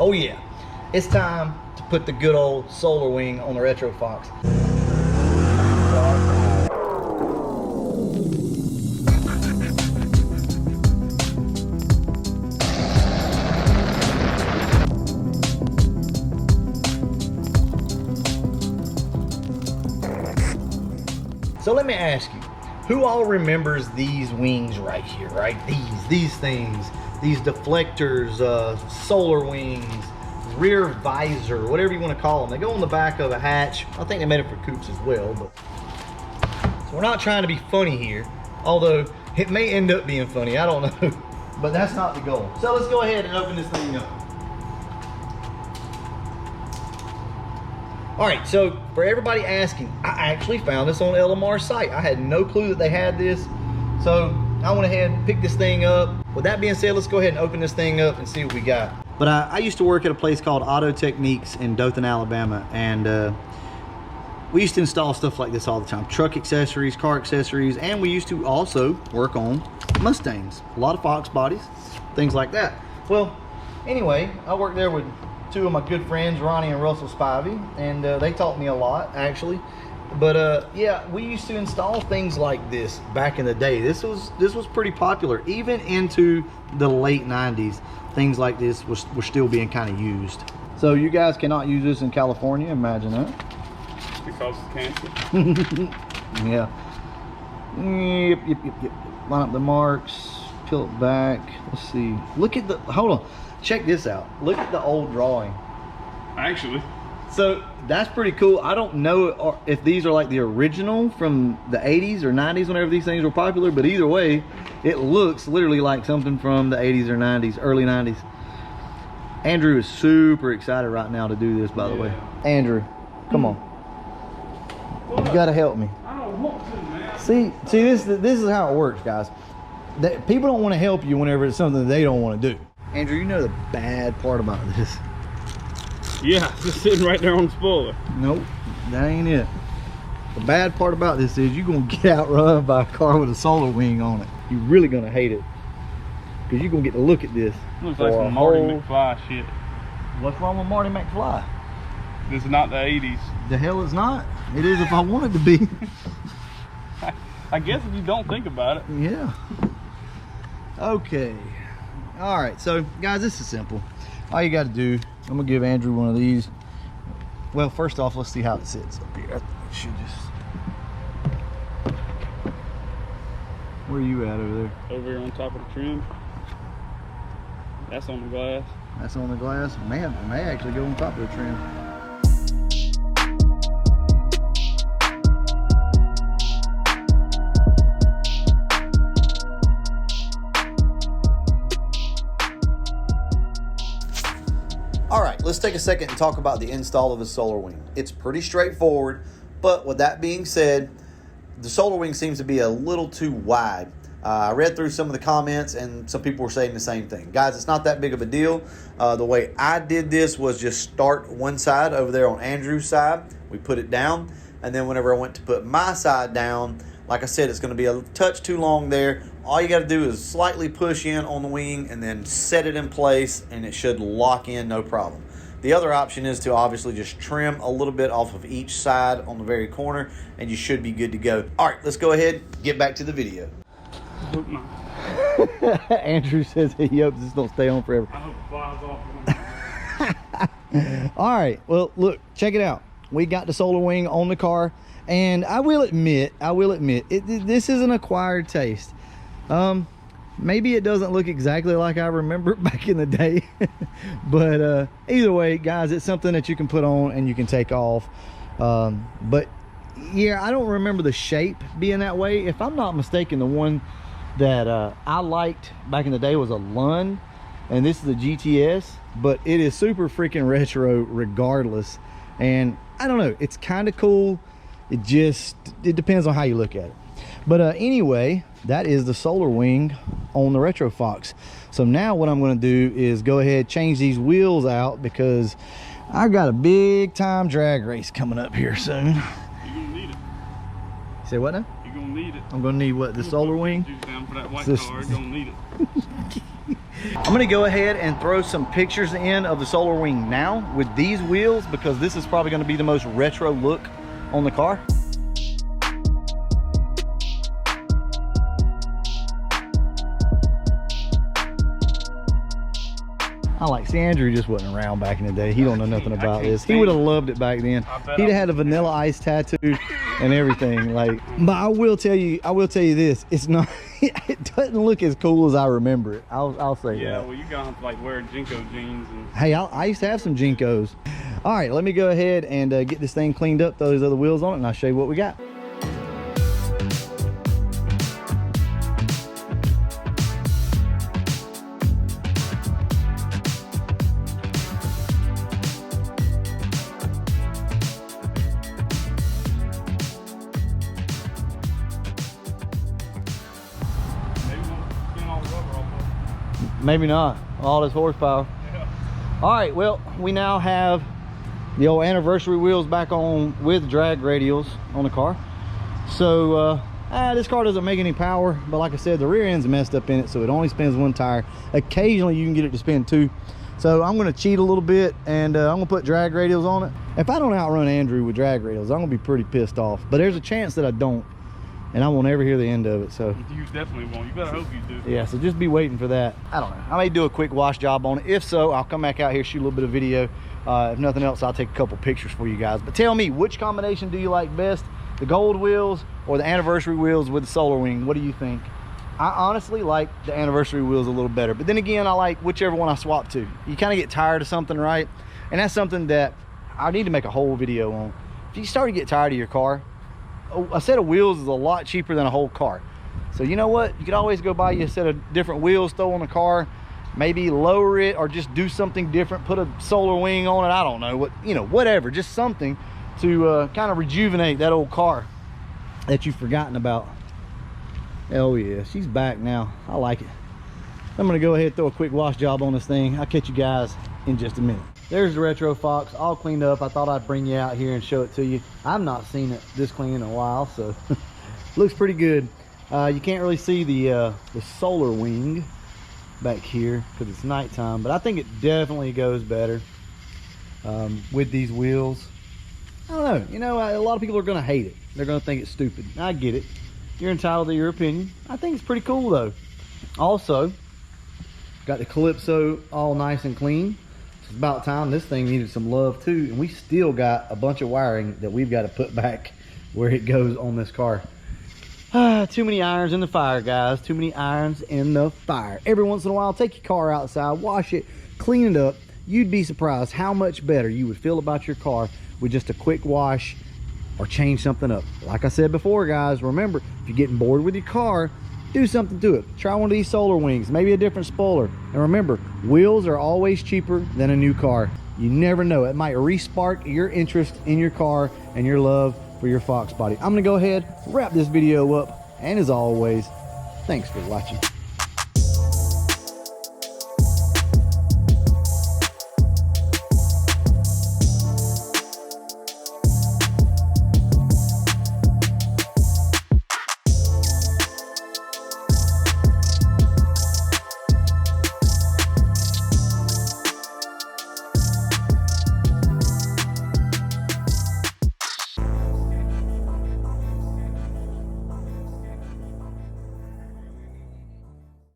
Oh yeah, it's time to put the good old Solarwing on the Retro Fox. So let me ask you, who all remembers these wings right here, right? These things, these deflectors, solar wings, rear visor, whatever you want to call them. They go on the back of a hatch. I think they made it for coupes as well, but so we're not trying to be funny here, although it may end up being funny, I don't know. But that's not the goal. So let's go ahead and open this thing up. All right, so for everybody asking, I actually found this on LMR's site. I had no clue that they had this. So I went ahead and picked this thing up. With that being said, let's go ahead and open this thing up and see what we got. But I used to work at a place called Auto Techniques in Dothan, Alabama. And we used to install stuff like this all the time. Truck accessories, car accessories, and we used to also work on Mustangs. A lot of FOXBODYs, things like that. Well, anyway, I worked there with two of my good friends, Ronnie and Russell Spivey, and they taught me a lot, actually. But yeah, we used to install things like this back in the day. This was pretty popular, even into the late 90s. Things like this were still being kind of used. So you guys cannot use this in California, imagine that. Because it's cancer. Yeah. Yep. Line up the marks, peel it back. Let's see. Look at the, hold on. Check this out. Look at the old drawing. Actually. So that's pretty cool. I don't know if these are like the original from the 80s or 90s whenever these things were popular, but either way, it looks literally like something from the 80s or 90s, early 90s. Andrew is super excited right now to do this, by the way. Andrew, come on. You gotta help me. I don't want to, man. See, this is how it works, guys. People don't want to help you whenever it's something that they don't want to do. Andrew, you know the bad part about this. Yeah, it's just sitting right there on the spoiler. Nope, that ain't it. The bad part about this is you're gonna get outrun by a car with a Solarwing on it. You're really gonna hate it, because you're gonna get to look at this. Looks like some Marty McFly shit. What's wrong with Marty McFly? This is not the 80s. The hell it's not. It is if I want it to be. I guess if you don't think about it. Yeah. Okay. All right, so guys, this is simple. All you got to do, I'm gonna give Andrew one of these. Well, first off, let's see how it sits up here. I think it should just. Where are you at over there? Over here on top of the trim. That's on the glass. That's on the glass. Man, it may actually go on top of the trim. All right, let's take a second and talk about the install of a Solarwing. It's pretty straightforward, but with that being said, the Solarwing seems to be a little too wide. I read through some of the comments and some people were saying the same thing. Guys, it's not that big of a deal. The way I did this was just start one side over there on Andrew's side. We put it down, and then whenever I went to put my side down, like I said, it's going to be a touch too long there. All you got to do is slightly push in on the wing and then set it in place, and it should lock in no problem. The other option is to obviously just trim a little bit off of each side on the very corner, and you should be good to go. All right, let's go ahead, get back to the video. I hope not. Andrew says he hopes this don't stay on forever. I hope it flies off. All right, well, look, check it out. We got the Solarwing on the car, and I will admit, this is an acquired taste. Maybe it doesn't look exactly like I remember back in the day, but either way, guys, it's something that you can put on and you can take off. But yeah, I don't remember the shape being that way. If I'm not mistaken, the one that I liked back in the day was a Lund, and this is a GTS, but it is super freaking retro regardless. And I don't know, it's kind of cool. It depends on how you look at it. But anyway, that is the Solarwing on the Retro Fox. So now what I'm going to do is go ahead, change these wheels out, because I got a big time drag race coming up here soon. You're gonna need it. Say what now? You're gonna need it. I'm gonna need what? The Solarwing? Down for that white car, you're gonna need it. I'm gonna go ahead and throw some pictures in of the Solarwing now with these wheels, because this is probably gonna be the most retro look on the car. See, Andrew just wasn't around back in the day. He don't know nothing about this. He would have loved it back then. He'd have had a Vanilla Ice tattoo and everything. Like, but I will tell you this: it's not. It doesn't look as cool as I remember it. I'll say that. Yeah, well, you're gonna have to like wear Jinko jeans. And hey, I used to have some Jinkos. All right, let me go ahead and get this thing cleaned up, throw those other wheels on it, and I'll show you what we got. Maybe not, all this horsepower. Yeah. All right, well, we now have the old anniversary wheels back on with drag radials on the car. So this car doesn't make any power, but like I said, the rear end's messed up in it, so it only spins one tire. Occasionally you can get it to spin two. So I'm gonna cheat a little bit, and I'm gonna put drag radials on it. If I don't outrun Andrew with drag radials, I'm gonna be pretty pissed off, but there's a chance that I don't, and I won't ever hear the end of it. So you definitely won't. You better hope you do. Yeah, so just be waiting for that. I don't know, I may do a quick wash job on it. If so, I'll come back out here, shoot a little bit of video. If nothing else, I'll take a couple pictures for you guys. But tell me, which combination do you like best, the gold wheels or the anniversary wheels with the Solarwing? What do you think? I honestly like the anniversary wheels a little better, but then again, I like whichever one I swap to. You kind of get tired of something, right? And that's something that I need to make a whole video on. If you start to get tired of your car, a set of wheels is a lot cheaper than a whole car. So you know what, you could always go buy you a set of different wheels, throw on the car, maybe lower it or just do something different, put a Solarwing on it. I don't know what, you know, whatever, just something to kind of rejuvenate that old car that you've forgotten about. Oh yeah, she's back now. I like it. I'm gonna go ahead and throw a quick wash job on this thing. I'll catch you guys in just a minute. There's the retro Fox, all cleaned up. I thought I'd bring you out here and show it to you. I've not seen it this clean in a while, so looks pretty good. You can't really see the Solarwing back here because it's nighttime, but I think it definitely goes better with these wheels. I don't know, you know, a lot of people are gonna hate it. They're gonna think it's stupid. I get it. You're entitled to your opinion. I think it's pretty cool though. Also, got the Calypso all nice and clean. It's about time. This thing needed some love too, and we still got a bunch of wiring that we've got to put back where it goes on this car. Too many irons in the fire, guys. Too many irons in the fire. Every once in a while, take your car outside, wash it, clean it up. You'd be surprised how much better you would feel about your car with just a quick wash or change something up. Like I said before, guys, remember, if you're getting bored with your car, do something to it. Try one of these Solarwings, maybe a different spoiler. And remember, wheels are always cheaper than a new car. You never know, it might re-spark your interest in your car and your love for your FOXBODY. I'm gonna go ahead, wrap this video up, and as always, thanks for watching.